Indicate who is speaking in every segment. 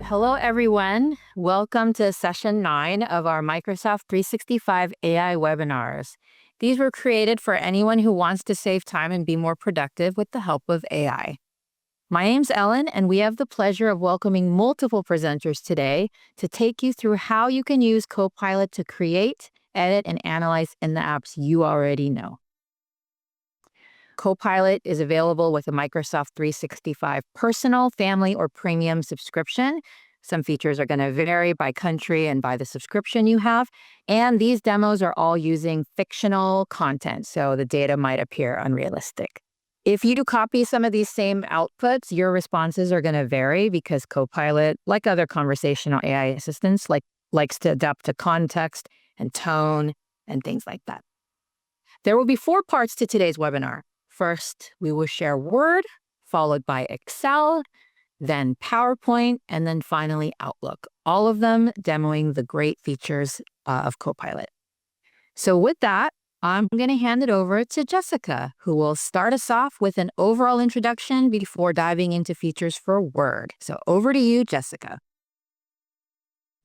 Speaker 1: Hello, everyone. Welcome to session 9 of our Microsoft 365 AI webinars. These were created for anyone who wants to save time and be more productive with the help of AI. My name's Ellen, and we have the pleasure of welcoming multiple presenters today to take you through how you can use Copilot to create, edit, and analyze in the apps you already know. Copilot is available with a Microsoft 365 personal, family, or premium subscription. Some features are going to vary by country and by the subscription you have. And these demos are all using fictional content, so the data might appear unrealistic. If you do copy some of these same outputs, your responses are going to vary because Copilot, like other conversational AI assistants, likes to adapt to context and tone and things like that. There will be 4 parts to today's webinar. First, we will share Word, followed by Excel, then PowerPoint, and then finally Outlook, all of them demoing the great features of Copilot. So with that, I'm going to hand it over to Jessica, who will start us off with an overall introduction before diving into features for Word. So over to you, Jessica.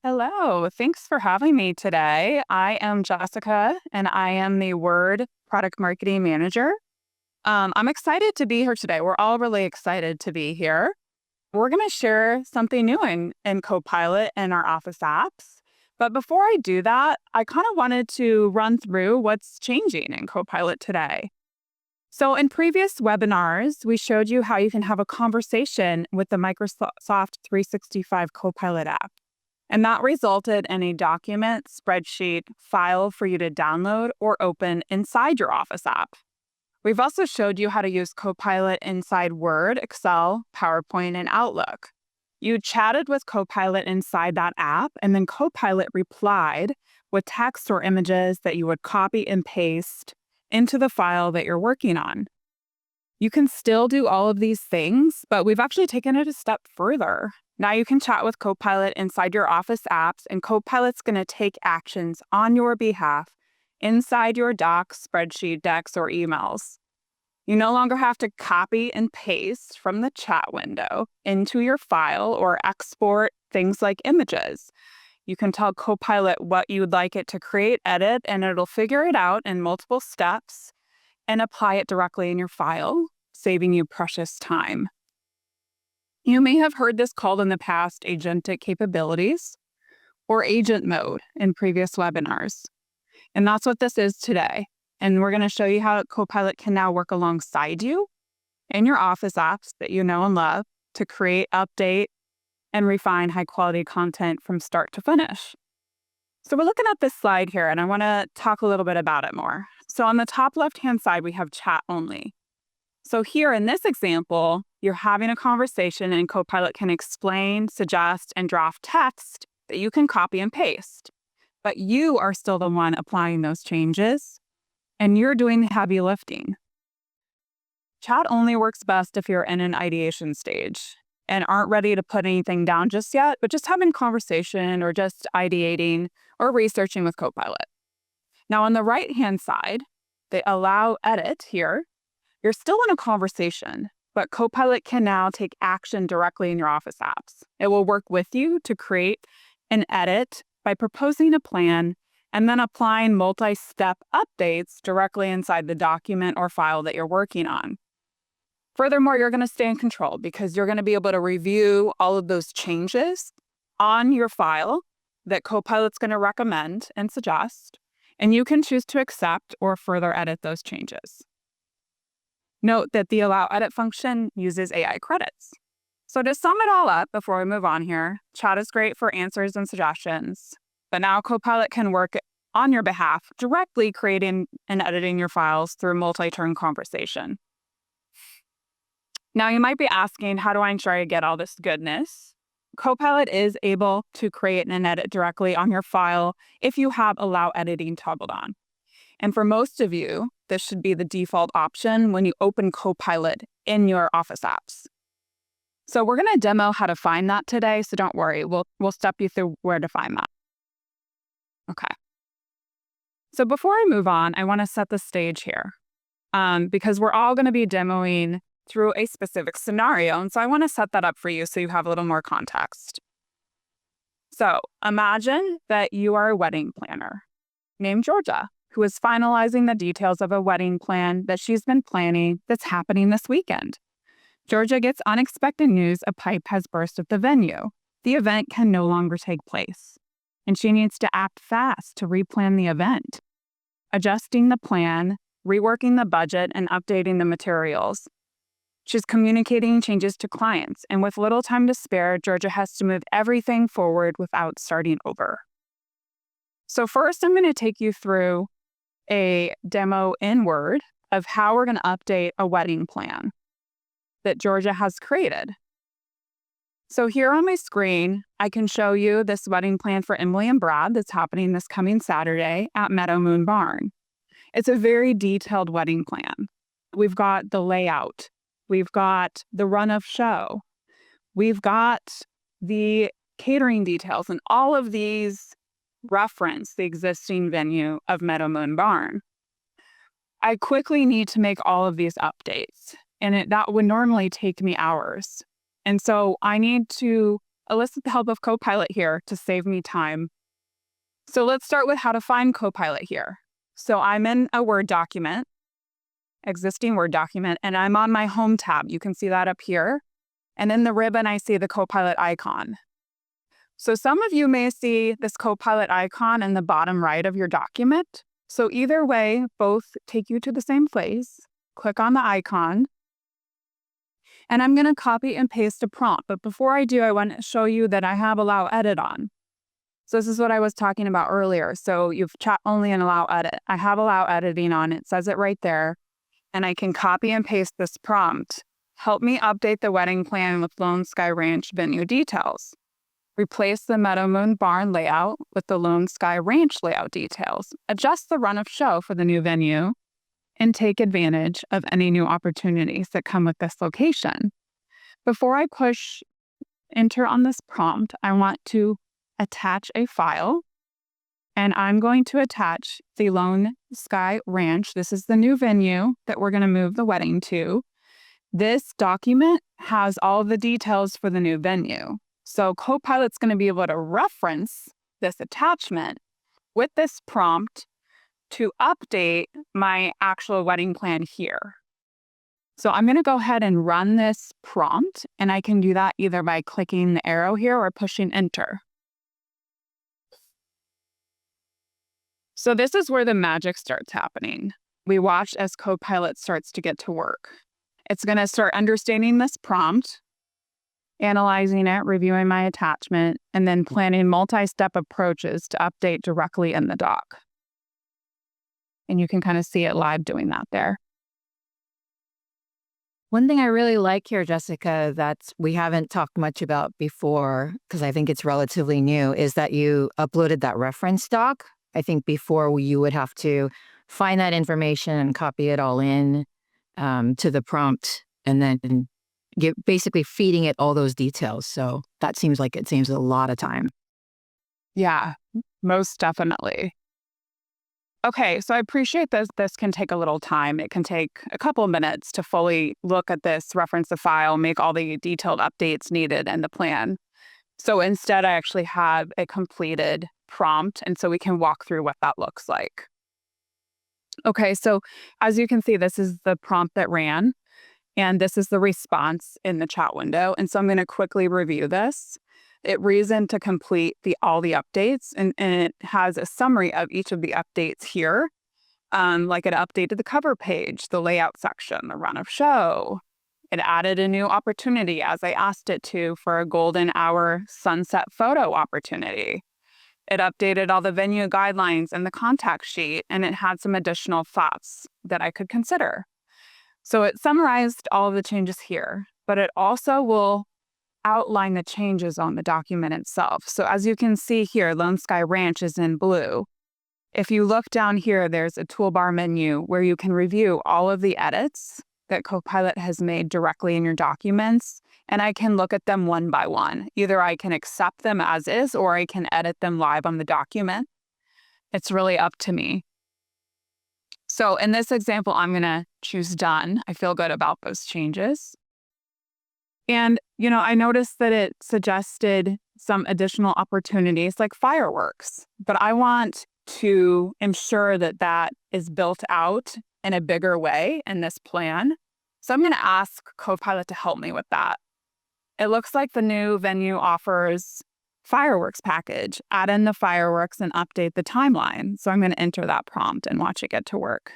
Speaker 2: Hello, thanks for having me today. I am Jessica, and I am the Word Product Marketing Manager. I'm excited to be here today. We're all really excited to be here. We're going to share something new in Copilot and our Office apps. But before I do that, I kind of wanted to run through what's changing in Copilot today. So in previous webinars, we showed you how you can have a conversation with the Microsoft 365 Copilot app. And that resulted in a document, spreadsheet, file for you to download or open inside your Office app. We've also showed you how to use Copilot inside Word, Excel, PowerPoint, and Outlook. You chatted with Copilot inside that app, and then Copilot replied with text or images that you would copy and paste into the file that you're working on. You can still do all of these things, but we've actually taken it a step further. Now you can chat with Copilot inside your Office apps, and Copilot's going to take actions on your behalf inside your docs, spreadsheet, decks, or emails. You no longer have to copy and paste from the chat window into your file or export things like images. You can tell Copilot what you'd like it to create, edit, and it'll figure it out in multiple steps and apply it directly in your file, saving you precious time. You may have heard this called in the past agentic capabilities or agent mode in previous webinars. And that's what this is today. And we're going to show you how Copilot can now work alongside you in your Office apps that you know and love to create, update, and refine high-quality content from start to finish. So we're looking at this slide here, and I want to talk a little bit about it more. So on the top left-hand side, we have chat only. So here in this example, you're having a conversation, and Copilot can explain, suggest, and draft text that you can copy and paste. But you are still the one applying those changes, and you're doing the heavy lifting. Chat only works best if you're in an ideation stage and aren't ready to put anything down just yet, but just having conversation or just ideating or researching with Copilot. Now on the right-hand side, the allow edit here, you're still in a conversation, but Copilot can now take action directly in your Office apps. It will work with you to create and edit by proposing a plan and then applying multi-step updates directly inside the document or file that you're working on. Furthermore, you're going to stay in control because you're going to be able to review all of those changes on your file that Copilot's going to recommend and suggest, and you can choose to accept or further edit those changes. Note that the allow edit function uses AI credits. So to sum it all up before we move on here, chat is great for answers and suggestions, but now Copilot can work on your behalf, directly creating and editing your files through multi-turn conversation. Now you might be asking, how do I ensure I get all this goodness? Copilot is able to create and edit directly on your file if you have allow editing toggled on. And for most of you, this should be the default option when you open Copilot in your Office apps. So we're going to demo how to find that today, so don't worry. We'll step you through where to find that. Okay. So before I move on, I want to set the stage here because we're all going to be demoing through a specific scenario. And so I want to set that up for you so you have a little more context. So imagine that you are a wedding planner named Georgia, who is finalizing the details of a wedding plan that she's been planning that's happening this weekend. Georgia gets unexpected news a pipe has burst at the venue. The event can no longer take place, and she needs to act fast to replan the event, adjusting the plan, reworking the budget, and updating the materials. She's communicating changes to clients, and with little time to spare, Georgia has to move everything forward without starting over. So first, I'm going to take you through a demo in Word of how we're going to update a wedding plan that Georgia has created. So here on my screen, I can show you this wedding plan for Emily and Brad that's happening this coming Saturday at Meadow Moon Barn. It's a very detailed wedding plan. We've got the layout. We've got the run of show. We've got the catering details, and all of these reference the existing venue of Meadow Moon Barn. I quickly need to make all of these updates, and that would normally take me hours. And so I need to elicit the help of Copilot here to save me time. So let's start with how to find Copilot here. So I'm in a Word document, existing Word document, and I'm on my Home tab. You can see that up here. And in the ribbon, I see the Copilot icon. So some of you may see this Copilot icon in the bottom right of your document. So either way, both take you to the same place. Click on the icon. And I'm going to copy and paste a prompt. But before I do, I want to show you that I have Allow Edit on. So this is what I was talking about earlier. So you've chat only and Allow Edit. I have Allow Editing on. It says it right there. And I can copy and paste this prompt. Help me update the wedding plan with Lone Sky Ranch venue details. Replace the Meadow Moon Barn layout with the Lone Sky Ranch layout details. Adjust the run of show for the new venue, and take advantage of any new opportunities that come with this location. Before I push enter on this prompt, I want to attach a file, and I'm going to attach the Lone Sky Ranch. This is the new venue that we're going to move the wedding to. This document has all the details for the new venue. So Copilot's going to be able to reference this attachment with this prompt to update my actual wedding plan here. So I'm going to go ahead and run this prompt, and I can do that either by clicking the arrow here or pushing enter. So this is where the magic starts happening. We watch as Copilot starts to get to work. It's going to start understanding this prompt, analyzing it, reviewing my attachment, and then planning multi-step approaches to update directly in the doc. And you can kind of see it live doing that there.
Speaker 1: One thing I really like here, Jessica, that we haven't talked much about before, because I think it's relatively new, is that you uploaded that reference doc. I think before you would have to find that information and copy it all in to the prompt, and then basically feeding it all those details. So that seems like it saves a lot of time.
Speaker 2: Yeah, most definitely. Okay, so I appreciate this can take a little time. It can take a couple of minutes to fully look at this, reference the file, make all the detailed updates needed in the plan. So instead, I actually have a completed prompt, and so we can walk through what that looks like. Okay, so as you can see, this is the prompt that ran, and this is the response in the chat window. And so I'm going to quickly review this. It reasoned to complete all the updates, and it has a summary of each of the updates here. Like it updated the cover page, the layout section, the run of show. It added a new opportunity as I asked it to for a golden hour sunset photo opportunity. It updated all the venue guidelines and the contact sheet, and it had some additional thoughts that I could consider. So it summarized all of the changes here, but it also will outline the changes on the document itself. So as you can see here, Lone Sky Ranch is in blue. If you look down here, there's a toolbar menu where you can review all of the edits that Copilot has made directly in your documents, and I can look at them one by one. Either I can accept them as is, or I can edit them live on the document. It's really up to me. So in this example, I'm going to choose done. I feel good about those changes. And, I noticed that it suggested some additional opportunities like fireworks, but I want to ensure that that is built out in a bigger way in this plan. So I'm going to ask Copilot to help me with that. It looks like the new venue offers fireworks package. Add in the fireworks and update the timeline. So I'm going to enter that prompt and watch it get to work.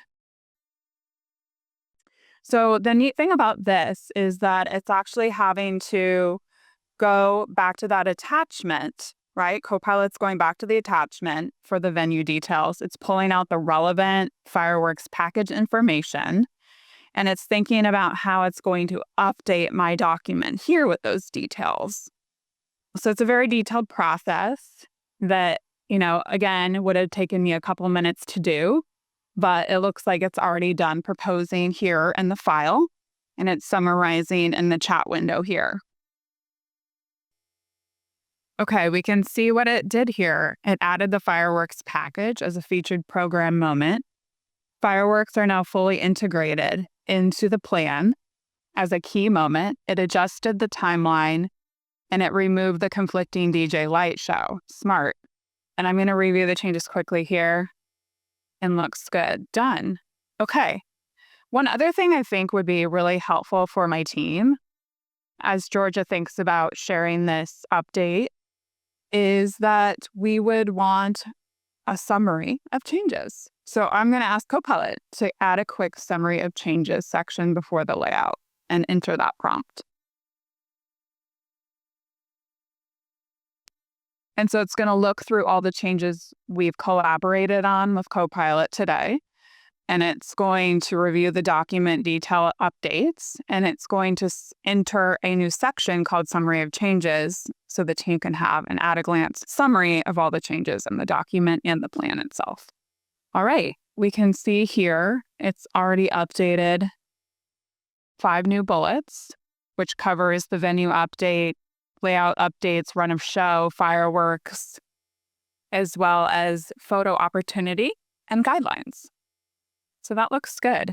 Speaker 2: So the neat thing about this is that it's actually having to go back to that attachment, right? Copilot's going back to the attachment for the venue details. It's pulling out the relevant fireworks package information, and it's thinking about how it's going to update my document here with those details. So it's a very detailed process that, again, would have taken me a couple minutes to do, but it looks like it's already done proposing here in the file, and it's summarizing in the chat window here. Okay, we can see what it did here. It added the fireworks package as a featured program moment. Fireworks are now fully integrated into the plan as a key moment. It adjusted the timeline, and it removed the conflicting DJ light show. Smart. And I'm going to review the changes quickly here. And looks good. Done. Okay. One other thing I think would be really helpful for my team as Georgia thinks about sharing this update is that we would want a summary of changes. So I'm going to ask Copilot to add a quick summary of changes section before the layout and enter that prompt. And so it's going to look through all the changes we've collaborated on with Copilot today. And it's going to review the document detail updates. And it's going to enter a new section called Summary of Changes so the team can have an at-a-glance summary of all the changes in the document and the plan itself. All right, we can see here it's already updated 5 new bullets, which covers the venue update, layout updates, run of show, fireworks, as well as photo opportunity and guidelines. So that looks good.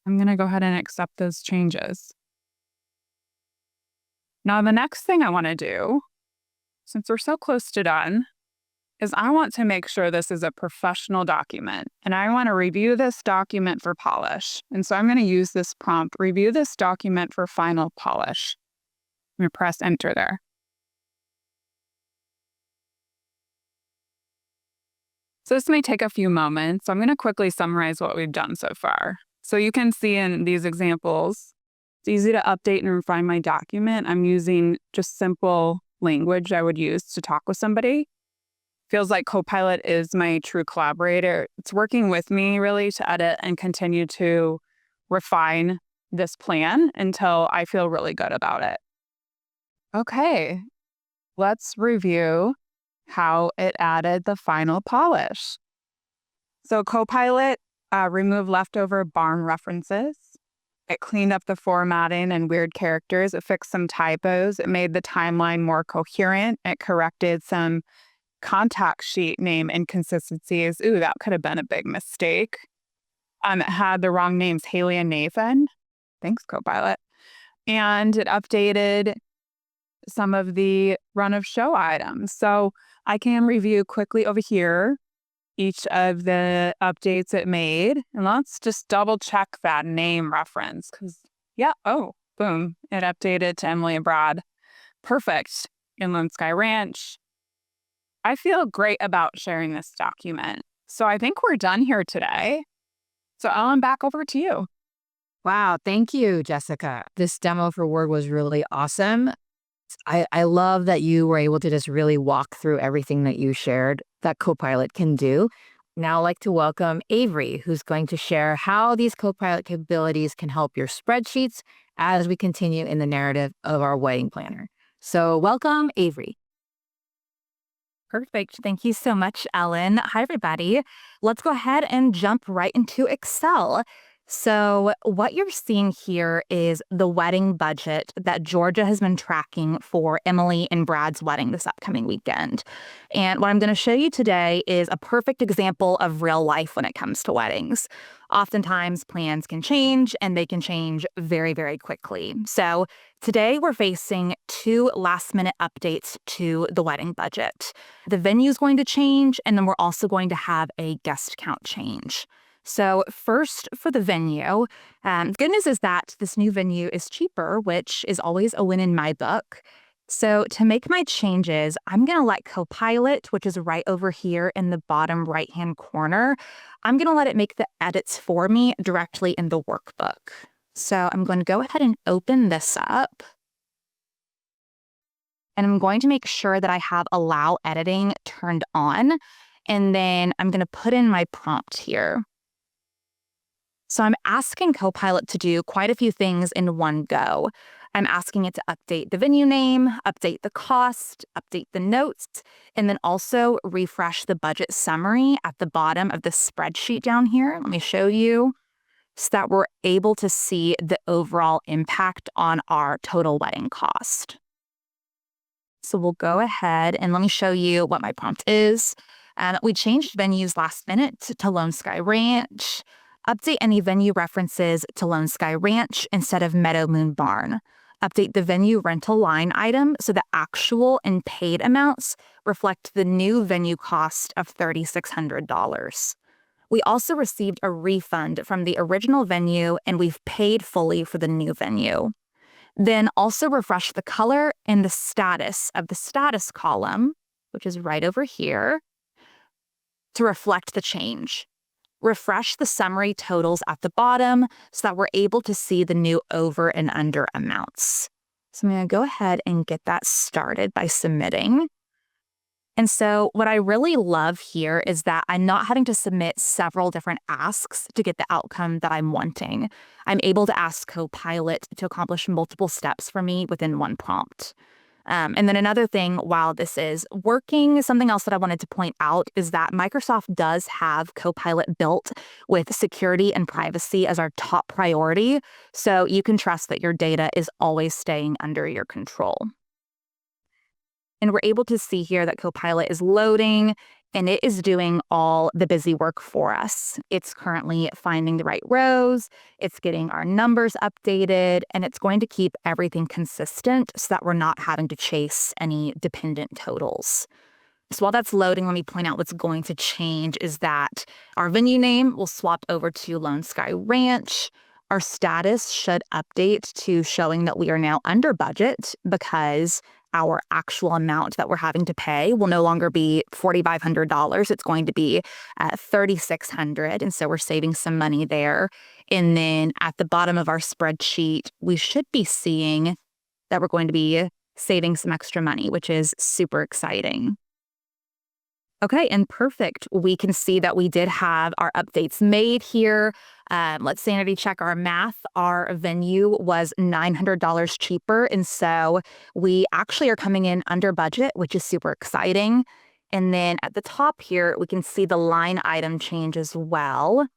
Speaker 2: I'm going to go ahead and accept those changes. Now, the next thing I want to do, since we're so close to done, is I want to make sure this is a professional document, and I want to review this document for polish. And so I'm going to use this prompt, review this document for final polish. I'm going to press enter there. So this may take a few moments. So I'm going to quickly summarize what we've done so far. So you can see in these examples, it's easy to update and refine my document. I'm using just simple language I would use to talk with somebody. Feels like Copilot is my true collaborator. It's working with me really to edit and continue to refine this plan until I feel really good about it. Okay, let's review how it added the final polish. So Copilot removed leftover barn references. It cleaned up the formatting and weird characters. It fixed some typos. It made the timeline more coherent. It corrected some contact sheet name inconsistencies. Ooh, that could have been a big mistake. It had the wrong names, Haley and Nathan. Thanks, Copilot. And it updated some of the run of show items. So I can review quickly over here each of the updates it made. And let's just double check that name reference because, boom, it updated to Emily and Brad. Perfect. Inland Sky Ranch. I feel great about sharing this document. So I think we're done here today. So Ellen, back over to you.
Speaker 1: Wow, thank you, Jessica. This demo for Word was really awesome. I love that you were able to just really walk through everything that you shared that Copilot can do. Now I'd like to welcome Avery, who's going to share how these Copilot capabilities can help your spreadsheets as we continue in the narrative of our wedding planner. So welcome, Avery.
Speaker 3: Perfect. Thank you so much, Ellen. Hi, everybody. Let's go ahead and jump right into Excel. So, what you're seeing here is the wedding budget that Georgia has been tracking for Emily and Brad's wedding this upcoming weekend. And what I'm going to show you today is a perfect example of real life when it comes to weddings. Oftentimes, plans can change and they can change very, very quickly. So, today we're facing two last minute updates to the wedding budget. The venue is going to change, and then we're also going to have a guest count change. So first, for the venue, the good news is that this new venue is cheaper, which is always a win in my book. So to make my changes, I'm going to let Copilot, which is right over here in the bottom right-hand corner, I'm going to let it make the edits for me directly in the workbook. So I'm going to go ahead and open this up. And I'm going to make sure that I have Allow Editing turned on. And then I'm going to put in my prompt here. So I'm asking Copilot to do quite a few things in one go. I'm asking it to update the venue name, update the cost, update the notes, and then also refresh the budget summary at the bottom of the spreadsheet down here. Let me show you so that we're able to see the overall impact on our total wedding cost. So we'll go ahead and let me show you what my prompt is. We changed venues last minute to Lone Sky Ranch. Update any venue references to Lone Sky Ranch instead of Meadow Moon Barn. Update the venue rental line item so the actual and paid amounts reflect the new venue cost of $3,600. We also received a refund from the original venue, and we've paid fully for the new venue. Then also refresh the color and the status of the status column, which is right over here, to reflect the change. Refresh the summary totals at the bottom so that we're able to see the new over and under amounts. So I'm going to go ahead and get that started by submitting. And so what I really love here is that I'm not having to submit several different asks to get the outcome that I'm wanting. I'm able to ask Copilot to accomplish multiple steps for me within one prompt. And then another thing, while this is working, something else that I wanted to point out is that Microsoft does have Copilot built with security and privacy as our top priority. So you can trust that your data is always staying under your control. And we're able to see here that Copilot is loading, and it is doing all the busy work for us. It's currently finding the right rows, it's getting our numbers updated, and it's going to keep everything consistent so that we're not having to chase any dependent totals. So while that's loading, let me point out what's going to change is that our venue name will swap over to Lone Sky Ranch. Our status should update to showing that we are now under budget because our actual amount that we're having to pay will no longer be $4,500. It's going to be $3,600. And so we're saving some money there. And then at the bottom of our spreadsheet, we should be seeing that we're going to be saving some extra money, which is super exciting. Okay, and perfect. We can see that we did have our updates made here. Let's sanity check our math. Our venue was $900 cheaper, and so we actually are coming in under budget, which is super exciting. And then at the top here, we can see the line item change as well,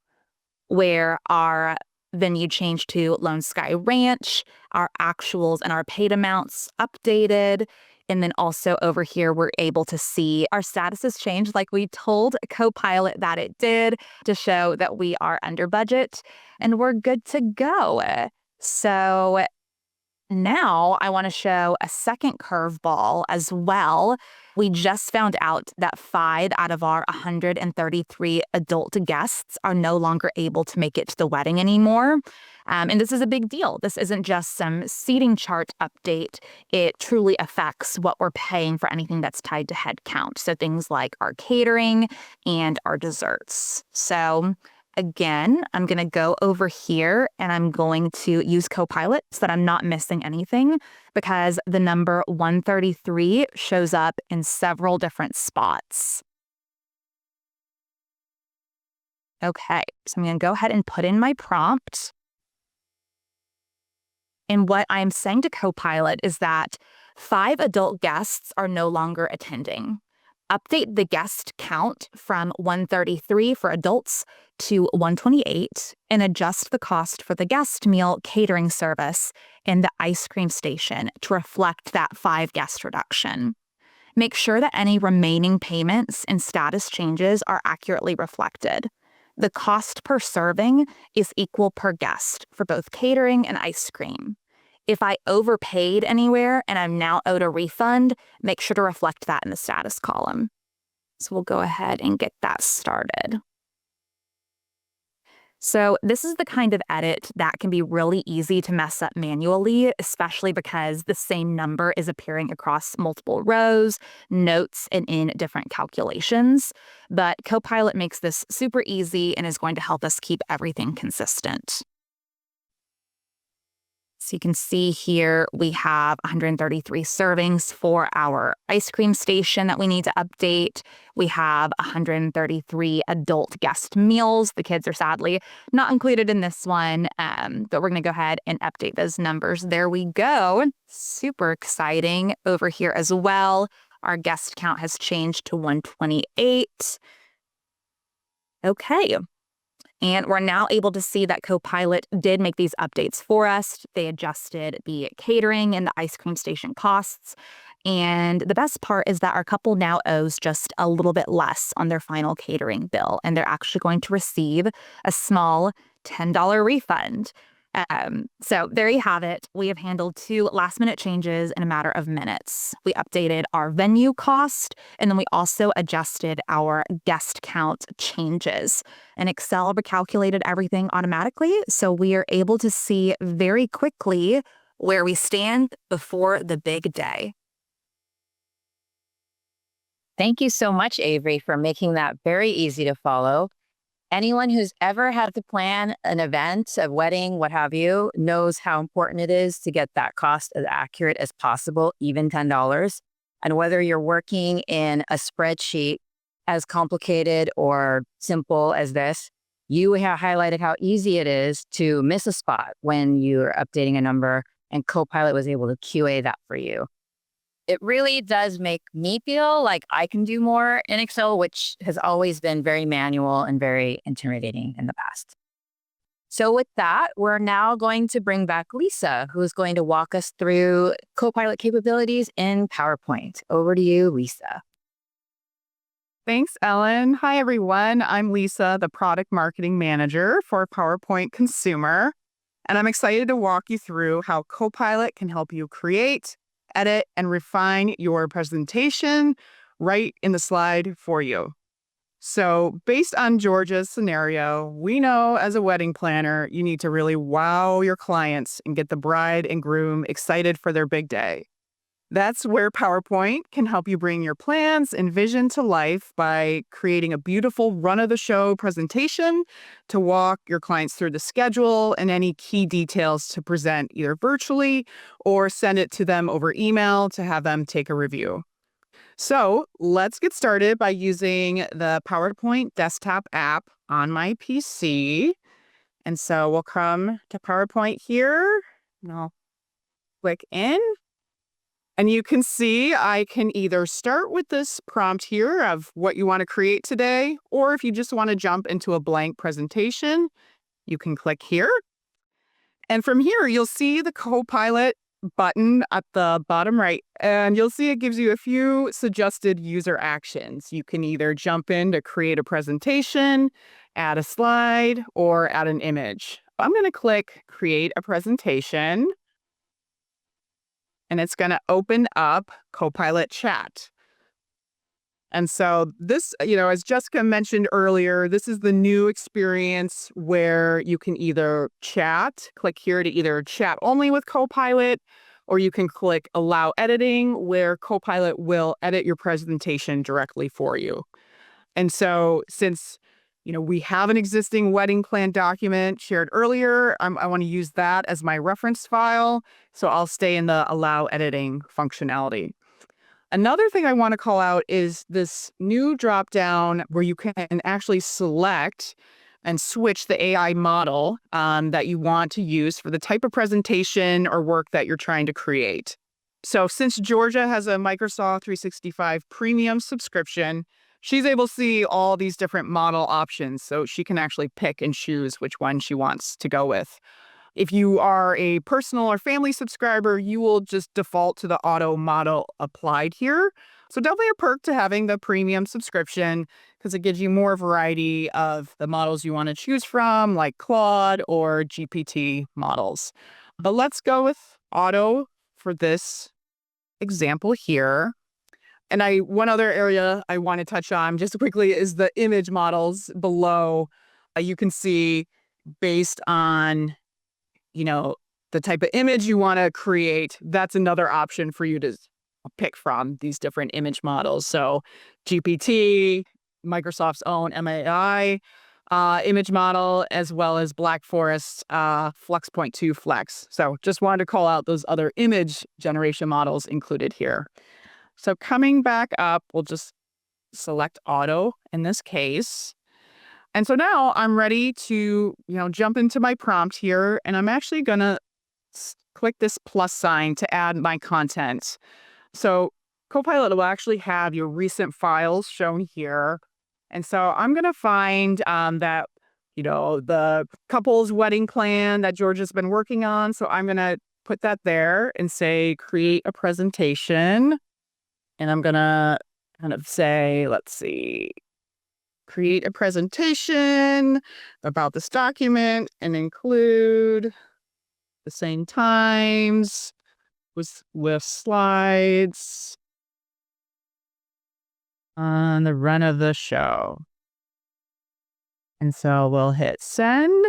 Speaker 3: where our venue changed to Lone Sky Ranch, our actuals and our paid amounts updated. And then also over here, we're able to see our statuses changed like we told Copilot that it did to show that we are under budget and we're good to go. So now I want to show a second curveball as well. We just found out that 5 out of our 133 adult guests are no longer able to make it to the wedding anymore. And this is a big deal. This isn't just some seating chart update. It truly affects what we're paying for anything that's tied to head count. So things like our catering and our desserts. So again, I'm going to go over here and I'm going to use Copilot so that I'm not missing anything because the number 133 shows up in several different spots. Okay, so I'm going to go ahead and put in my prompt. And what I'm saying to Copilot is that 5 adult guests are no longer attending. update the guest count from 133 for adults to 128 and adjust the cost for the guest meal catering service and the ice cream station to reflect that 5 guest reduction. Make sure that any remaining payments and status changes are accurately reflected. The cost per serving is equal per guest for both catering and ice cream. If I overpaid anywhere and I'm now owed a refund, make sure to reflect that in the status column. So we'll go ahead and get that started. So this is the kind of edit that can be really easy to mess up manually, especially because the same number is appearing across multiple rows, notes, and in different calculations. But Copilot makes this super easy and is going to help us keep everything consistent. So you can see here we have 133 servings for our ice cream station that we need to update. We have 133 adult guest meals. The kids are sadly not included in this one, but we're going to go ahead and update those numbers. There we go. Super exciting over here as well. Our guest count has changed to 128. Okay. And we're now able to see that Copilot did make these updates for us. They adjusted the catering and the ice cream station costs. And the best part is that our couple now owes just a little bit less on their final catering bill. And they're actually going to receive a small $10 refund. So there you have it. We have handled 2 last-minute changes in a matter of minutes. We updated our venue cost, and then we also adjusted our guest count changes. And Excel recalculated everything automatically, so we are able to see very quickly where we stand before the big day.
Speaker 1: Thank you so much, Avery, for making that very easy to follow. Anyone who's ever had to plan an event, a wedding, what have you, knows how important it is to get that cost as accurate as possible, even $10. And whether you're working in a spreadsheet as complicated or simple as this, you have highlighted how easy it is to miss a spot when you're updating a number, and Copilot was able to QA that for you. It really does make me feel like I can do more in Excel, which has always been very manual and very intimidating in the past. So with that, we're now going to bring back Lisa, who's going to walk us through Copilot capabilities in PowerPoint. Over to you, Lisa.
Speaker 2: Thanks, Ellen. Hi, everyone. I'm Lisa, the Product Marketing Manager for PowerPoint Consumer, and I'm excited to walk you through how Copilot can help you create, edit, and refine your presentation right in the slide for you. So based on Georgia's scenario, we know as a wedding planner, you need to really wow your clients and get the bride and groom excited for their big day. That's where PowerPoint can help you bring your plans and vision to life by creating a beautiful run-of-the-show presentation to walk your clients through the schedule and any key details to present either virtually or send it to them over email to have them take a review. So let's get started by using the PowerPoint desktop app on my PC. And so we'll come to PowerPoint here, and I'll click in. And you can see I can either start with this prompt here of what you want to create today, or if you just want to jump into a blank presentation, you can click here. And from here, you'll see the Copilot button at the bottom right, and you'll see it gives you a few suggested user actions. You can either jump in to create a presentation, add a slide, or add an image. I'm going to click Create a Presentation. And it's going to open up Copilot Chat. And so this, as Jessica mentioned earlier, this is the new experience where you can either chat, click here to either chat only with Copilot, or you can click Allow Editing, where Copilot will edit your presentation directly for you. And so since we have an existing wedding plan document shared earlier, I want to use that as my reference file. So I'll stay in the allow editing functionality. Another thing I want to call out is this new dropdown where you can actually select and switch the AI model that you want to use for the type of presentation or work that you're trying to create. So since Georgia has a Microsoft 365 premium subscription, she's able to see all these different model options. So she can actually pick and choose which one she wants to go with. If you are a personal or family subscriber, you will just default to the auto model applied here. So definitely a perk to having the premium subscription because it gives you more variety of the models you want to choose from, like Claude or GPT models. But let's go with auto for this example here. And one other area I want to touch on just quickly is the image models below. You can see based on the type of image you want to create, that's another option for you to pick from these different image models. So GPT, Microsoft's own MAI image model, as well as Black Forest Flux Point 2 Flex. So just wanted to call out those other image generation models included here. So coming back up, we'll just select auto in this case. And so now I'm ready to, jump into my prompt here, and I'm actually going to click this plus sign to add my content. So Copilot will actually have your recent files shown here. And so I'm going to find that, the couple's wedding plan that Georgia's been working on. So I'm going to put that there and say, create a presentation. And I'm going to kind of say, let's see, create a presentation about this document and include the same times with slides on the run of the show. And so we'll hit send.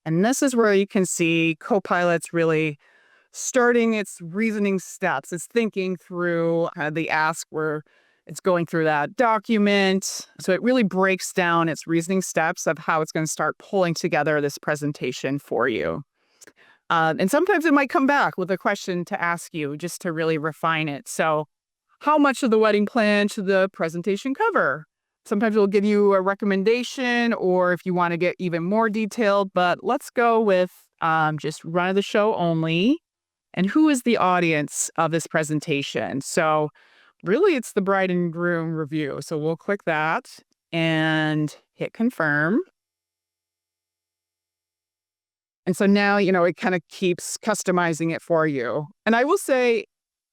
Speaker 2: And this is where you can see Copilot's really starting its reasoning steps. It's thinking through the ask where it's going through that document. So it really breaks down its reasoning steps of how it's going to start pulling together this presentation for you. And sometimes it might come back with a question to ask you just to really refine it. So how much of the wedding plan should the presentation cover? Sometimes it'll give you a recommendation or if you want to get even more detailed, but let's go with just run of the show only. And who is the audience of this presentation? So really, it's the bride and groom review. So we'll click that and hit confirm. And so now, it kind of keeps customizing it for you. And I will say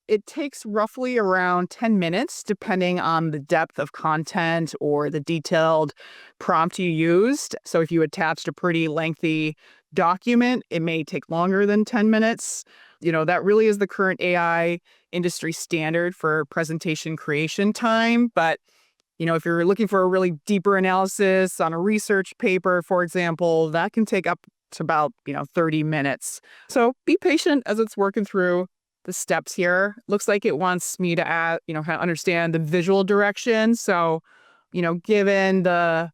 Speaker 2: it takes roughly around 10 minutes, depending on the depth of content or the detailed prompt you used. So if you attached a pretty lengthy document, it may take longer than 10 minutes. That really is the current AI industry standard for presentation creation time. But, if you're looking for a really deeper analysis on a research paper, for example, that can take up to about, 30 minutes. So be patient as it's working through the steps here. Looks like it wants me to add, kind of understand the visual direction. So, given the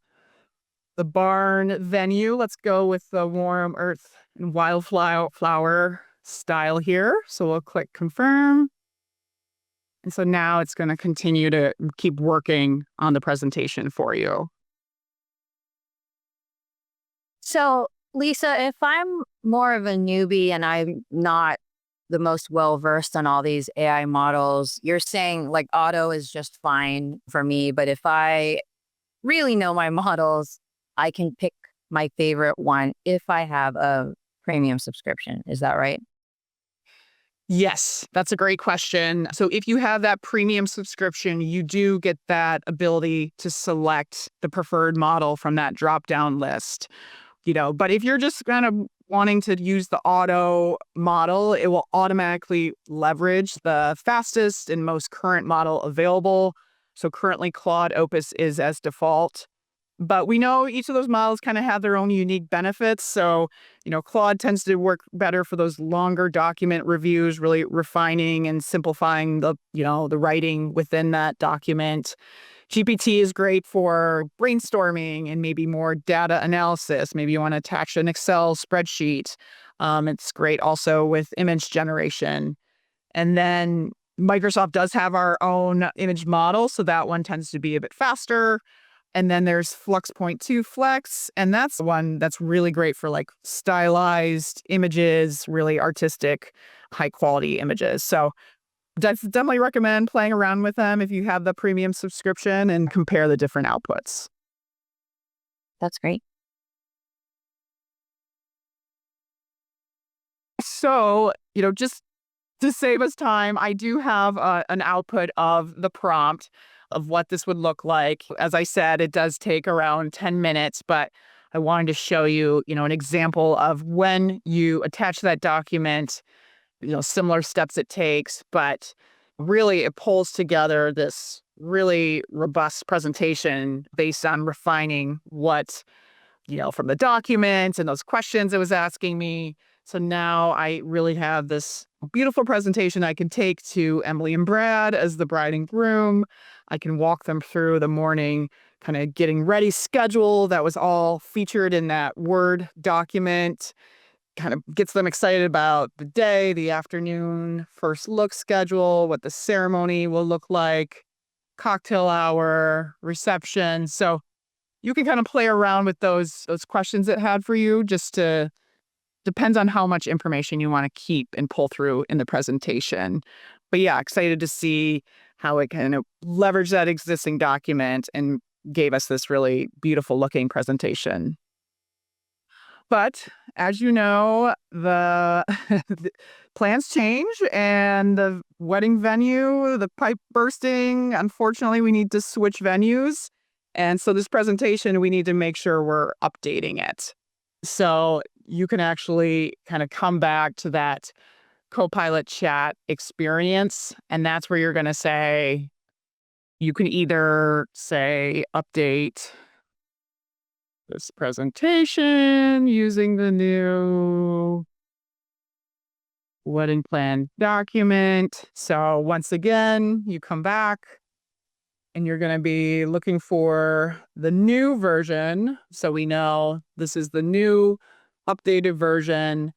Speaker 2: barn venue, let's go with the warm earth and wildflower style here. So we'll click confirm. And so now it's going to continue to keep working on the presentation for you.
Speaker 1: So, Lisa, if I'm more of a newbie and I'm not the most well-versed on all these AI models, you're saying like auto is just fine for me. But if I really know my models, I can pick my favorite one if I have a premium subscription. Is that right?
Speaker 2: Yes, that's a great question. So if you have that premium subscription, you do get that ability to select the preferred model from that drop-down list. But if you're just kind of wanting to use the auto model, it will automatically leverage the fastest and most current model available. So currently Claude Opus is as default. But we know each of those models kind of have their own unique benefits. So, Claude tends to work better for those longer document reviews, really refining and simplifying the writing within that document. GPT is great for brainstorming and maybe more data analysis. Maybe you want to attach an Excel spreadsheet. It's great also with image generation. And then Microsoft does have our own image model, so that one tends to be a bit faster. And then there's Flux Point 2 Flex, and that's the one that's really great for like stylized images, really artistic high quality images. So definitely recommend playing around with them if you have the premium subscription and compare the different outputs.
Speaker 3: That's great.
Speaker 2: So, just to save us time, I do have an output of the prompt of what this would look like. As I said, it does take around 10 minutes, but I wanted to show you, an example of when you attach that document, similar steps it takes, but really it pulls together this really robust presentation based on refining what, from the document and those questions it was asking me. So now I really have this beautiful presentation I can take to Emily and Brad as the bride and groom. I can walk them through the morning kind of getting ready schedule that was all featured in that Word document. Kind of gets them excited about the day, the afternoon, first look schedule, what the ceremony will look like, cocktail hour, reception. So you can kind of play around with those questions it had for you, just to depends on how much information you want to keep and pull through in the presentation. But yeah, excited to see how it kind of leveraged that existing document and gave us this really beautiful looking presentation. But as you know, the the plans change and the wedding venue, the pipe bursting, unfortunately, we need to switch venues. And so this presentation, we need to make sure we're updating it. So you can actually kind of come back to that Copilot chat experience. And that's where you're going to say, you can either say update this presentation using the new wedding plan document. So once again, you come back and you're going to be looking for the new version. So we know this is the new updated version.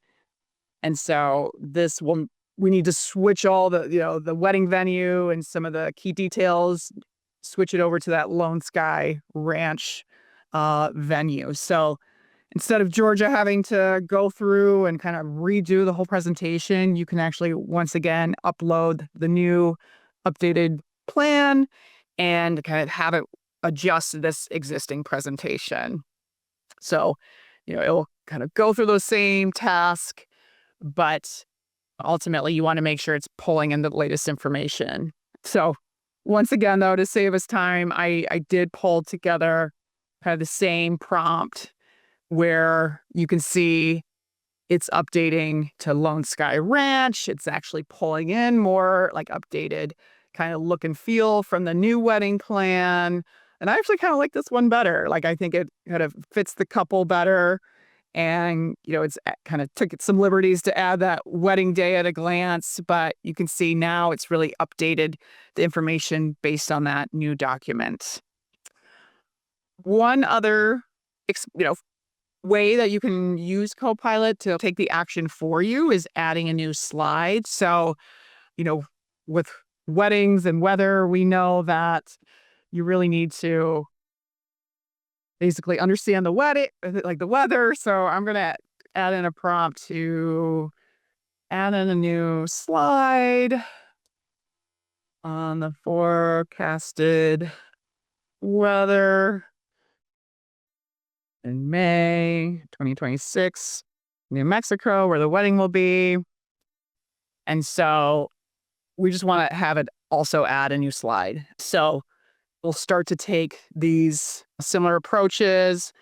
Speaker 2: And so we need to switch all the wedding venue and some of the key details, switch it over to that Lone Sky Ranch venue. So instead of Georgia having to go through and kind of redo the whole presentation, you can actually, once again, upload the new updated plan and kind of have it adjust this existing presentation. So, it'll kind of go through those same tasks, but ultimately you want to make sure it's pulling in the latest information. So once again, though, to save us time, I did pull together kind of the same prompt where you can see it's updating to Lone Sky Ranch. It's actually pulling in more like updated kind of look and feel from the new wedding plan. And I actually kind of like this one better. Like, I think it kind of fits the couple better. And, it's kind of took some liberties to add that wedding day at a glance, but you can see now it's really updated the information based on that new document. One other, way that you can use Copilot to take the action for you is adding a new slide. So, with weddings and weather, we know that you really need to basically understand the wedding, like the weather. So I'm going to add in a prompt to add in a new slide on the forecasted weather in May 2026, New Mexico, where the wedding will be. And so we just want to have it also add a new slide. So we'll start to take these similar approaches,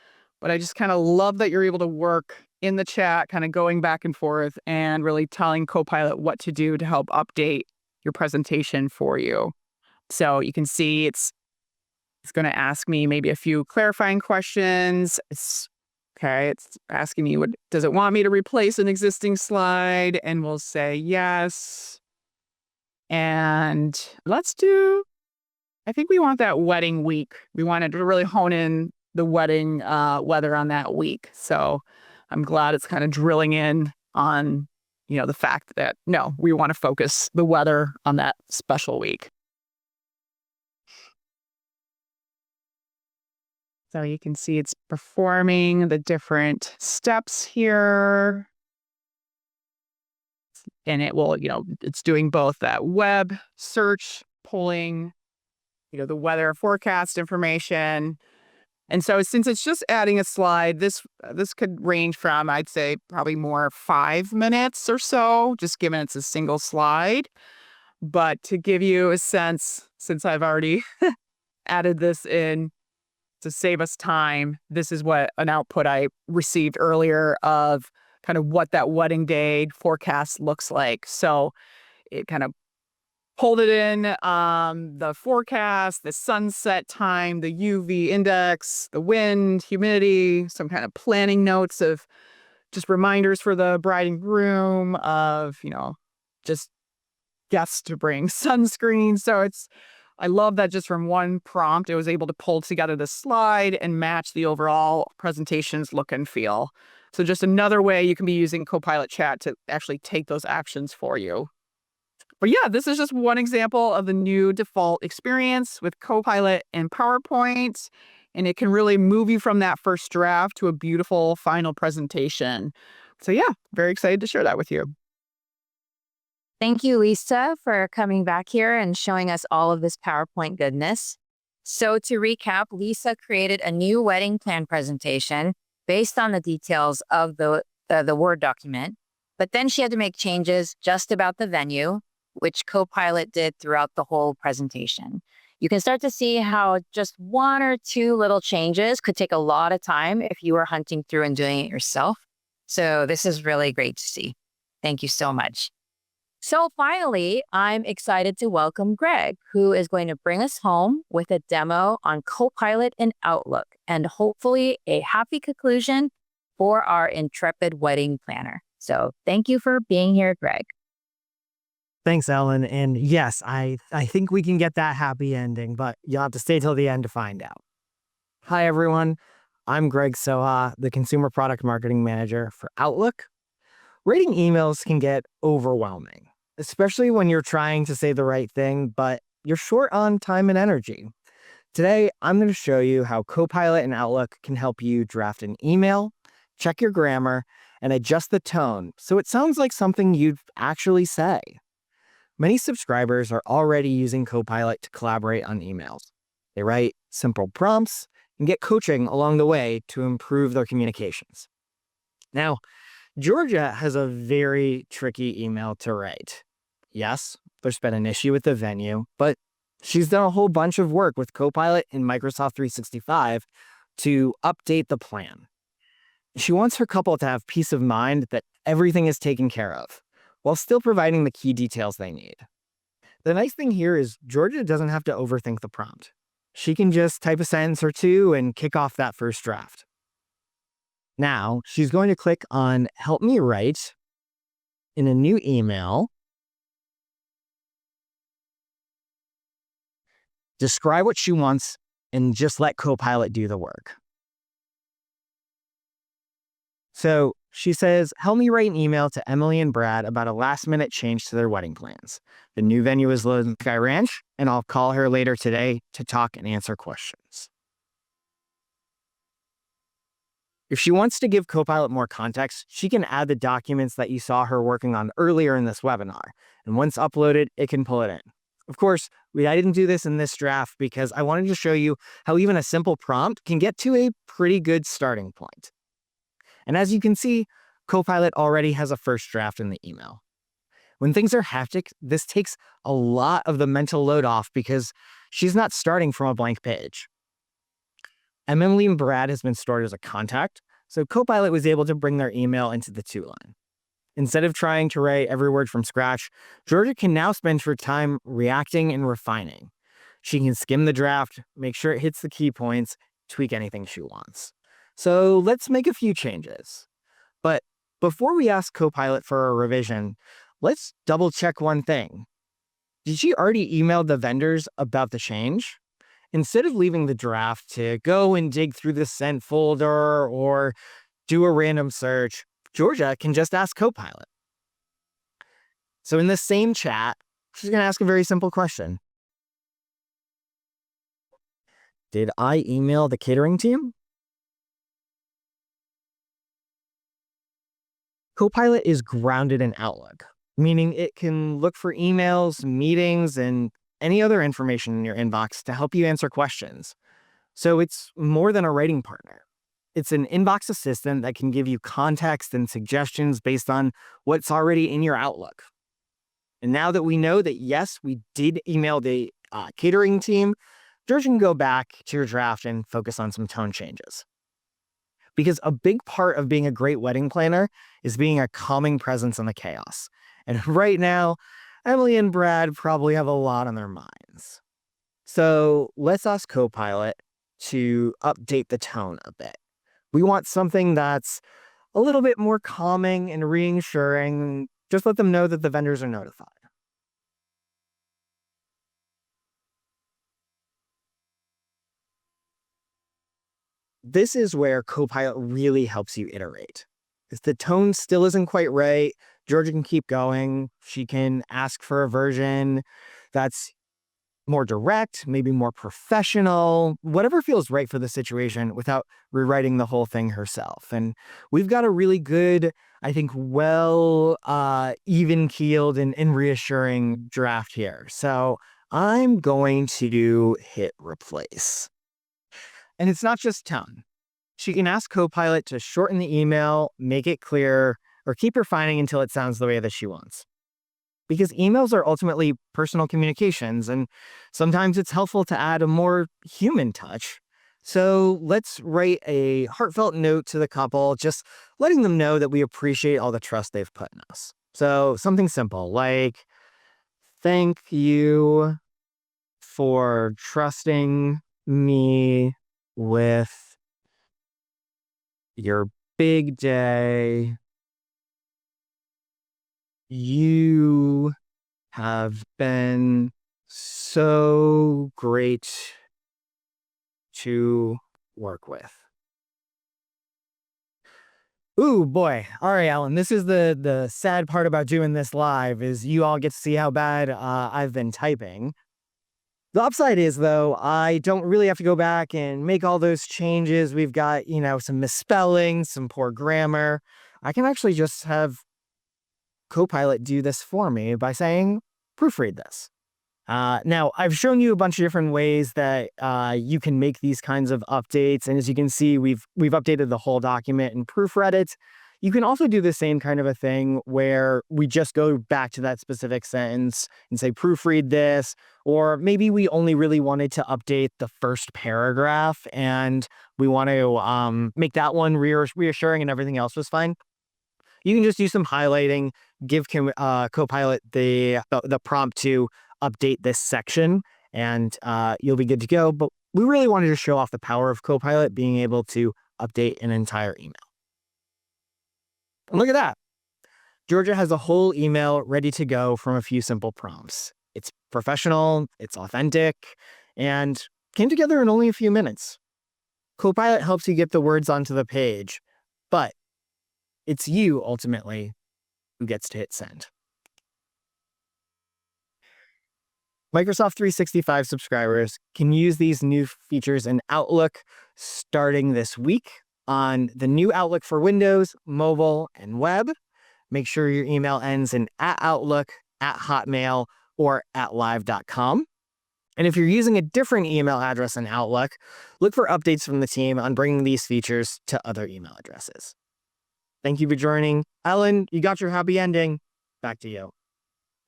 Speaker 2: but I just kind of love that you're able to work in the chat, kind of going back and forth and really telling Copilot what to do to help update your presentation for you. So you can see it's going to ask me maybe a few clarifying questions. It's asking me, does it want me to replace an existing slide? And we'll say yes. And I think we want that wedding week. We wanted to really hone in the wedding weather on that week. So I'm glad it's kind of drilling in on, the fact that, no, we want to focus the weather on that special week. So you can see it's performing the different steps here. It's and it will, it's doing both that web search, pulling, the weather forecast information. And so since it's just adding a slide, this could range from, I'd say, probably more 5 minutes or so, just given it's a single slide. But to give you a sense, since I've already added this in to save us time, this is what an output I received earlier of kind of what that wedding day forecast looks like. So it kind of pulled it in, the forecast, the sunset time, the UV index, the wind, humidity, some kind of planning notes of just reminders for the bride and groom of, just guests to bring sunscreen. So I love that just from one prompt, it was able to pull together the slide and match the overall presentation's look and feel. So just another way you can be using Copilot Chat to actually take those actions for you. But yeah, this is just one example of the new default experience with Copilot and PowerPoint. And it can really move you from that first draft to a beautiful final presentation. So yeah, very excited to share that with you.
Speaker 1: Thank you, Lisa, for coming back here and showing us all of this PowerPoint goodness. So to recap, Lisa created a new wedding plan presentation based on the details of the Word document. But then she had to make changes just about the venue, which Copilot did throughout the whole presentation. You can start to see how just one or two little changes could take a lot of time if you were hunting through and doing it yourself. So this is really great to see. Thank you so much. So finally, I'm excited to welcome Greg, who is going to bring us home with a demo on Copilot and Outlook, and hopefully a happy conclusion for our intrepid wedding planner. So thank you for being here, Greg.
Speaker 4: Thanks, Ellen. And yes, I think we can get that happy ending, but you'll have to stay till the end to find out. Hi, everyone. I'm Greg Soha, the Consumer Product Marketing Manager for Outlook. Writing emails can get overwhelming, especially when you're trying to say the right thing, but you're short on time and energy. Today, I'm going to show you how Copilot and Outlook can help you draft an email, check your grammar, and adjust the tone so it sounds like something you'd actually say. Many subscribers are already using Copilot to collaborate on emails. They write simple prompts and get coaching along the way to improve their communications. Now, Georgia has a very tricky email to write. Yes, there's been an issue with the venue, but she's done a whole bunch of work with Copilot in Microsoft 365 to update the plan. She wants her couple to have peace of mind that everything is taken care of, while still providing the key details they need. The nice thing here is Georgia doesn't have to overthink the prompt. She can just type a sentence or two and kick off that first draft. Now, she's going to click on Help Me Write in a new email. Describe what she wants and just let Copilot do the work. So she says, help me write an email to Emily and Brad about a last-minute change to their wedding plans. The new venue is Lone Sky Ranch, and I'll call her later today to talk and answer questions. If she wants to give Copilot more context, she can add the documents that you saw her working on earlier in this webinar. And once uploaded, it can pull it in. Of course, I didn't do this in this draft because I wanted to show you how even a simple prompt can get to a pretty good starting point. And as you can see, Copilot already has a first draft in the email. When things are hectic, this takes a lot of the mental load off because she's not starting from a blank page. Emily and Brad has been stored as a contact, so Copilot was able to bring their email into the to-line. Instead of trying to write every word from scratch, Georgia can now spend her time reacting and refining. She can skim the draft, make sure it hits the key points, tweak anything she wants. So let's make a few changes. But before we ask Copilot for a revision, let's double check one thing. Did she already email the vendors about the change? Instead of leaving the draft to go and dig through the sent folder or do a random search, Georgia can just ask Copilot. So in this same chat, she's going to ask a very simple question. Did I email the catering team? Copilot is grounded in Outlook. meaning it can look for emails, meetings, and any other information in your inbox to help you answer questions. So it's more than a writing partner. It's an inbox assistant that can give you context and suggestions based on what's already in your Outlook. And now that we know that, yes, we did email the catering team, George can go back to your draft and focus on some tone changes. Because a big part of being a great wedding planner is being a calming presence in the chaos. And right now, Emily and Brad probably have a lot on their minds. So let's ask Copilot to update the tone a bit. We want something that's a little bit more calming and reassuring. Just let them know that the vendors are notified. This is where Copilot really helps you iterate. If the tone still isn't quite right, Georgia can keep going. She can ask for a version that's more direct, maybe more professional, whatever feels right for the situation without rewriting the whole thing herself. And we've got a really good, I think, even-keeled and reassuring draft here. So I'm going to hit replace. And it's not just tone. She can ask Copilot to shorten the email, make it clearer, or keep refining until it sounds the way that she wants. Because emails are ultimately personal communications, and sometimes it's helpful to add a more human touch. So let's write a heartfelt note to the couple, just letting them know that we appreciate all the trust they've put in us. So something simple like, thank you for trusting me with your big day. You have been so great to work with. Ooh, boy. All right, Alan, this is the sad part about doing this live is you all get to see how bad I've been typing. The upside is, though, I don't really have to go back and make all those changes. We've got, some misspelling, some poor grammar. I can actually just have Copilot do this for me by saying, proofread this. Now, I've shown you a bunch of different ways that you can make these kinds of updates. And as you can see, we've updated the whole document and proofread it. You can also do the same kind of a thing where we just go back to that specific sentence and say, proofread this. Or maybe we only really wanted to update the first paragraph and we want to make that one reassuring and everything else was fine. You can just do some highlighting, give Copilot the prompt to update this section, and you'll be good to go. But we really wanted to show off the power of Copilot being able to update an entire email. And look at that. Georgia has a whole email ready to go from a few simple prompts. It's professional, it's authentic, and came together in only a few minutes. Copilot helps you get the words onto the page, but it's you, ultimately, who gets to hit send. Microsoft 365 subscribers can use these new features in Outlook starting this week on the new Outlook for Windows, mobile, and web. Make sure your email ends in @Outlook, @Hotmail, or @live.com. And if you're using a different email address in Outlook, look for updates from the team on bringing these features to other email addresses. Thank you for joining. Ellen, you got your happy ending. Back to you.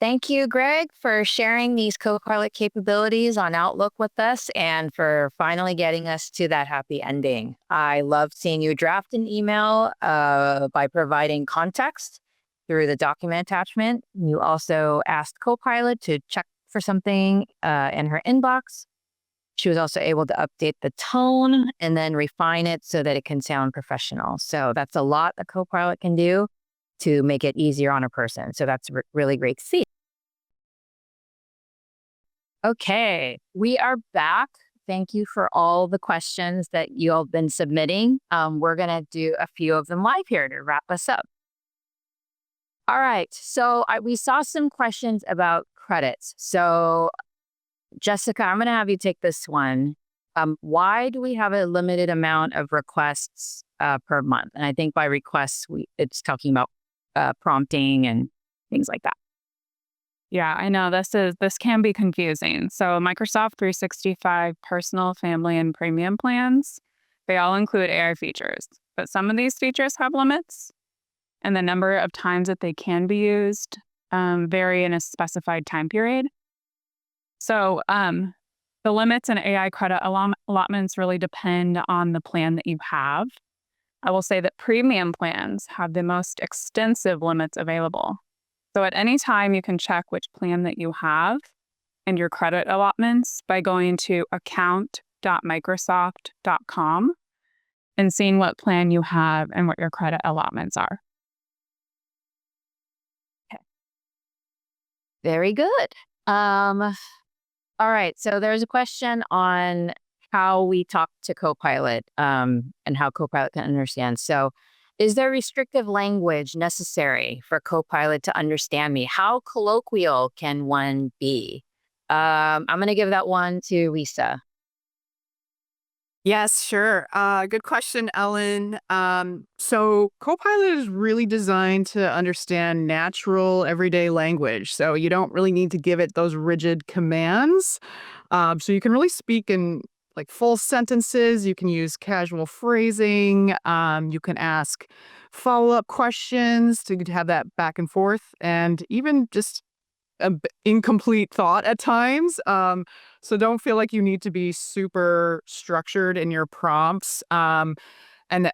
Speaker 1: Thank you, Greg, for sharing these Copilot capabilities on Outlook with us and for finally getting us to that happy ending. I love seeing you draft an email by providing context through the document attachment. You also asked Copilot to check for something in her inbox. She was also able to update the tone and then refine it so that it can sound professional. So that's a lot a Copilot can do to make it easier on a person. So that's really great to see. Okay, we are back. Thank you for all the questions that you all have been submitting. We're going to do a few of them live here to wrap us up. All right, so we saw some questions about credits. So Jessica, I'm going to have you take this one. Why do we have a limited amount of requests per month? And I think by requests, it's talking about prompting and
Speaker 3: things like that.
Speaker 2: Yeah, I know this can be confusing. So Microsoft 365 personal, family, and premium plans, they all include AI features, but some of these features have limits, and the number of times that they can be used vary in a specified time period. So the limits and AI credit allotments really depend on the plan that you have. I will say that premium plans have the most extensive limits available. So at any time, you can check which plan that you have and your credit allotments by going to account.microsoft.com and seeing what plan you have and what your credit allotments are.
Speaker 1: Very good. All right. So there's a question on how we talk to Copilot and how Copilot can understand. So is there restrictive language necessary for Copilot to understand me? How colloquial can one be? I'm going to give that one to Lisa.
Speaker 5: Yes, sure. Good question, Ellen. So Copilot is really designed to understand natural, everyday language. So you don't really need to give it those rigid commands. So you can really speak in like full sentences. You can use casual phrasing. You can ask follow-up questions to have that back and forth, and even just incomplete thought at times. So don't feel like you need to be super structured in your prompts. And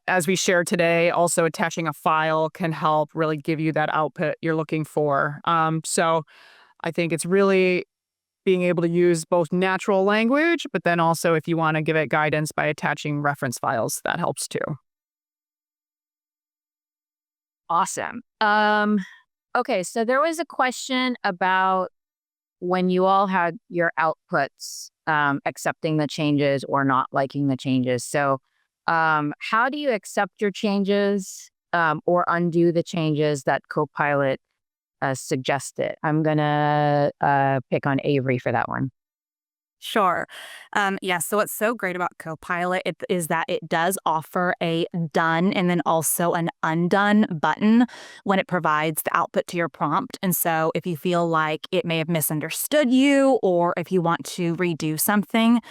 Speaker 5: as we shared today, also attaching a file can help really give you that output you're looking for. So I think it's really being able to use both natural language, but then also if you want to give it guidance by attaching reference files, that helps too.
Speaker 1: Awesome. Okay, so there was a question about when you all had your outputs, accepting the changes or not liking the changes. So how do you accept your changes or undo the changes that Copilot suggested? I'm going to pick on Avery for that one.
Speaker 3: Sure. So what's so great about Copilot is that it does offer a done and then also an undone button when it provides the output to your prompt. And so if you feel like it may have misunderstood you or if you want to redo something,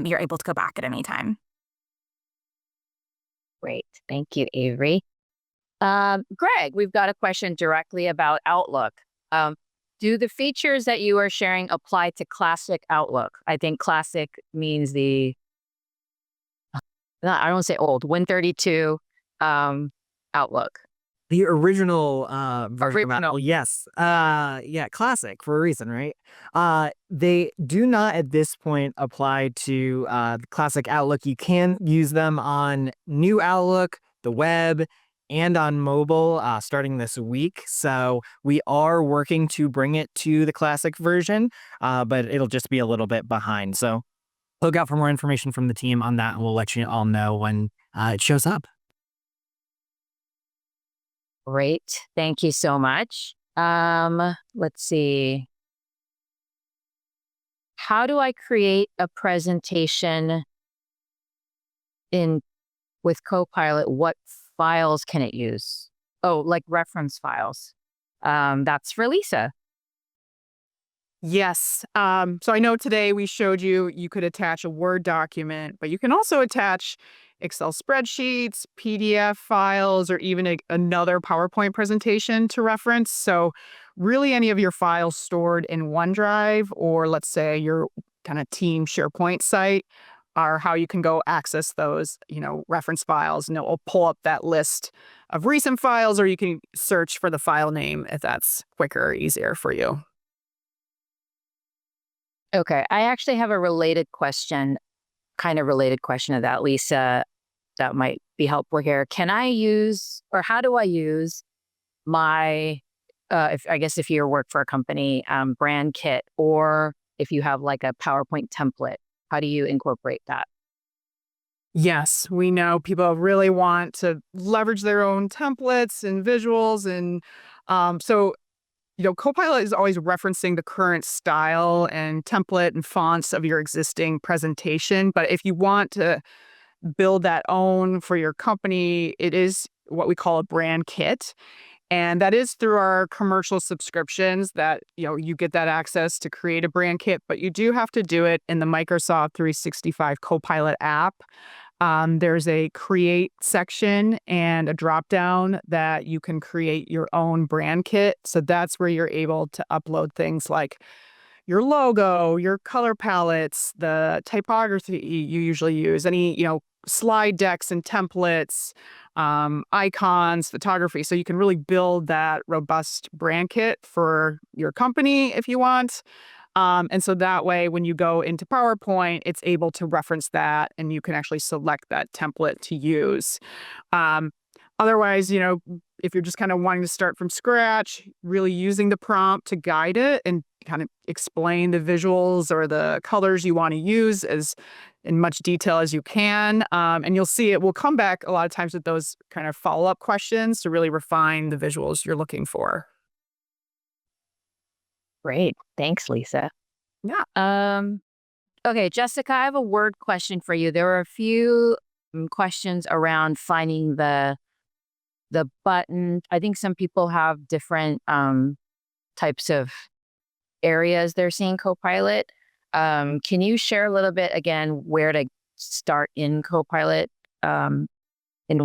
Speaker 3: you're able to go back at any time.
Speaker 1: Great. Thank you, Avery. Greg, we've got a question directly about Outlook. Do the features that you are sharing apply to classic Outlook? I think classic means I don't want to say old, Win32 Outlook.
Speaker 4: The original version of Apple,
Speaker 1: Original.
Speaker 4: yes. Yeah, classic for a reason, right? They do not at this point apply to the classic Outlook. You can use them on new Outlook, the web, and on mobile starting this week. So we are working to bring it to the classic version, but it'll just be a little bit behind. So look out for more information from the team on that, and we'll let you all know when it shows up.
Speaker 1: Great. Thank you so much. Let's see. How do I create a presentation with Copilot? What files can it use? Oh, like reference files. That's for Lisa.
Speaker 5: Yes. So I know today we showed you could attach a Word document, but you can also attach Excel spreadsheets, PDF files, or even another PowerPoint presentation to reference. So really any of your files stored in OneDrive or let's say your kind of team SharePoint site are how you can go access those, reference files, and it will pull up that list of recent files, or you can search for the file name if that's quicker or easier for you.
Speaker 1: Okay. I actually have a kind of related question to that, Lisa, that might be helpful here. Can I use, or how do I use my, if you work for a company, brand kit, or if you have like a PowerPoint template, how do you incorporate that?
Speaker 5: Yes, we know people really want to leverage their own templates and visuals. And so Copilot is always referencing the current style and template and fonts of your existing presentation. But if you want to build that own for your company, it is what we call a brand kit. And that is through our commercial subscriptions that, you get that access to create a brand kit, but you do have to do it in the Microsoft 365 Copilot app. There's a create section and a drop down that you can create your own brand kit. So that's where you're able to upload things like your logo, your color palettes, the typography you usually use, any, slide decks and templates, icons, photography. So you can really build that robust brand kit for your company if you want. And so that way, when you go into PowerPoint, it's able to reference that and you can actually select that template to use. Otherwise, if you're just kind of wanting to start from scratch, really using the prompt to guide it and kind of explain the visuals or the colors you want to use as in much detail as you can. And you'll see it will come back a lot of times with those kind of follow-up questions to really refine the visuals you're looking for.
Speaker 1: Great. Thanks, Lisa.
Speaker 5: Yeah.
Speaker 1: Okay, Jessica, I have a word question for you. There were a few questions around finding the button. I think some people have different types of areas they're seeing Copilot. Can you share a little bit again where to start in Copilot in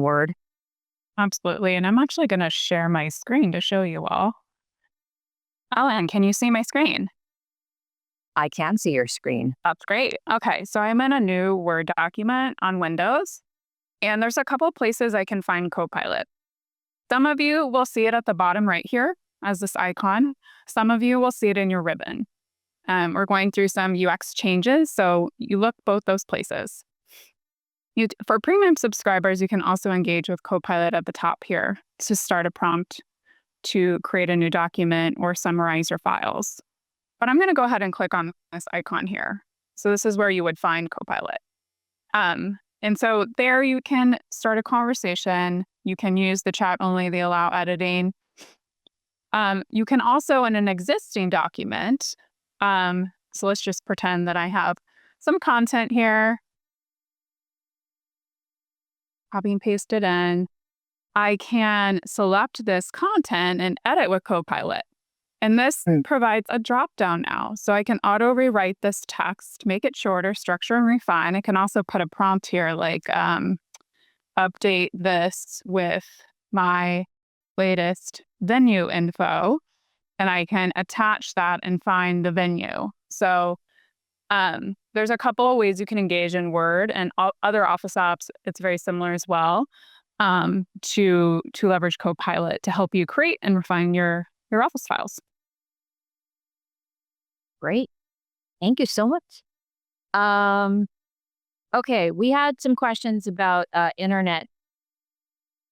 Speaker 1: Word?
Speaker 2: Absolutely. And I'm actually going to share my screen to show you all. Ellen, can you see my screen?
Speaker 1: I can see your screen.
Speaker 2: That's great. Okay, so I'm in a new Word document on Windows, and there's a couple places I can find Copilot. Some of you will see it at the bottom right here as this icon. Some of you will see it in your ribbon. We're going through some UX changes, so you look both those places. For premium subscribers, you can also engage with Copilot at the top here to start a prompt to create a new document or summarize your files. But I'm going to go ahead and click on this icon here. So this is where you would find Copilot. And so there you can start a conversation. You can use the chat only, the allow editing. You can also, in an existing document, so let's just pretend that I have some content here. Copy and paste it in. I can select this content and edit with Copilot. And this provides a drop down now. So I can auto rewrite this text, make it shorter, structure and refine. I can also put a prompt here like update this with my latest venue info. And I can attach that and find the venue. So there's a couple of ways you can engage in Word and other Office apps. It's very similar as well to leverage Copilot to help you create and refine your Office files.
Speaker 1: Great. Thank you so much. Okay, we had some questions about internet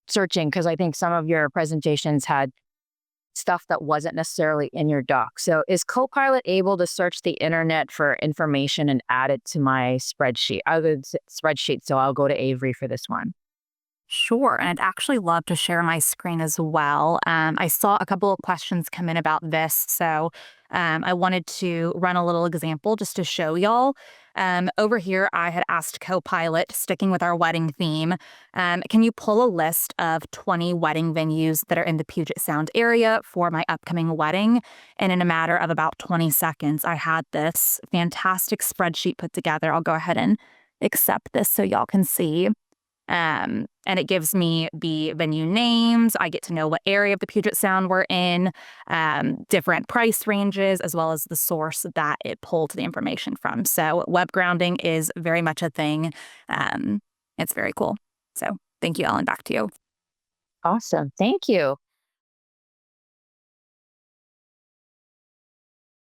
Speaker 1: searching because I think some of your presentations had stuff that wasn't necessarily in your doc. So is Copilot able to search the internet for information and add it to my spreadsheet? So I'll go to Avery for this one.
Speaker 3: Sure. And I'd actually love to share my screen as well. I saw a couple of questions come in about this. So I wanted to run a little example just to show y'all. Over here, I had asked Copilot, sticking with our wedding theme, can you pull a list of 20 wedding venues that are in the Puget Sound area for my upcoming wedding? And in a matter of about 20 seconds, I had this fantastic spreadsheet put together. I'll go ahead and accept this so y'all can see. And it gives me the venue names. I get to know what area of the Puget Sound we're in, different price ranges, as well as the source that it pulled the information from. So web grounding is very much a thing. It's very cool. So thank you, Ellen. Back to you.
Speaker 1: Awesome. Thank you.